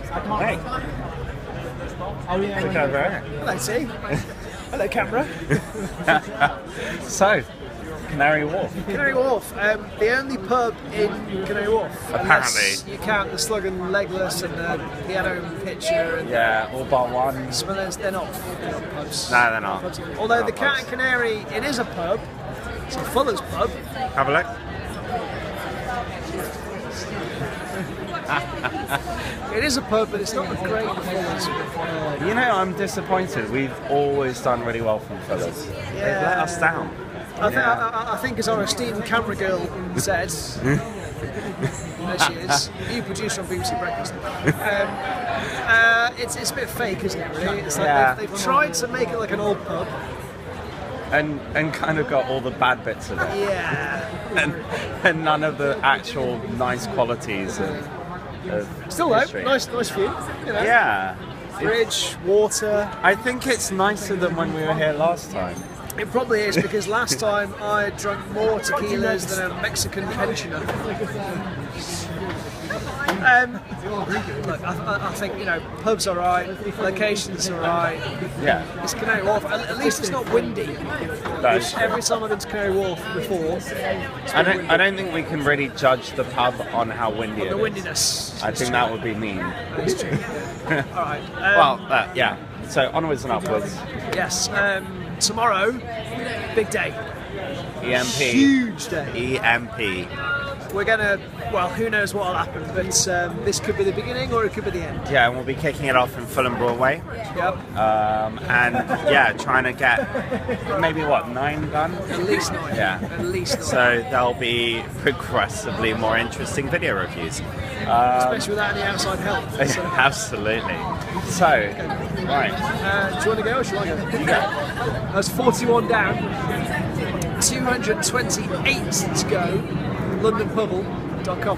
Hey. Look over there. Hello, T. Hello, camera. So, Canary Wharf. Canary Wharf, the only pub in Canary Wharf. Apparently. You count the Slug and Legless and the piano and pitcher and Yeah, all but one. Smithers, they're not pubs. No, they're not. Pubs. Although They're the not Cat pubs. and Canary, it is a pub. It's a Fuller's pub. Have a look. It is a pub, but it's not a great Fuller's. You know, I'm disappointed. We've always done really well from Fuller's. They've let us down. I think as our esteemed camera girl said, there she is, new producer on BBC Breakfast. It's a bit fake, isn't it, really? It's like they've tried to make it like an old pub. And kind of got all the bad bits of it. Yeah. And none of the actual nice qualities of Still though, history. nice view. You know. Yeah. Bridge, water. I think it's nicer than when we were here last time. It probably is, because last time I drank more tequilas than a Mexican pensioner. Look, I think, you know, pubs are right, locations are right. Yeah. It's Canary Wharf. At least it's not windy. Which every time I've been to Canary Wharf before, I don't think we can really judge the pub on how windy it the is. windiness. I think that would be mean. That's true. All right. Yeah. So onwards and upwards. Yes. Tomorrow, big day. EMP. Huge day. EMP. We're gonna, well, who knows what'll happen, but this could be the beginning or it could be the end. Yeah, and we'll be kicking it off in Fulham Broadway. Yep. And yeah, trying to get maybe 9 done? At least 9. Yeah. At least 9. So there'll be progressively more interesting video reviews. Especially without any outside help. So, Absolutely. So, right. do you want to go or should I go? You go. That's 41 down. 228 to go. LondonPubble.com.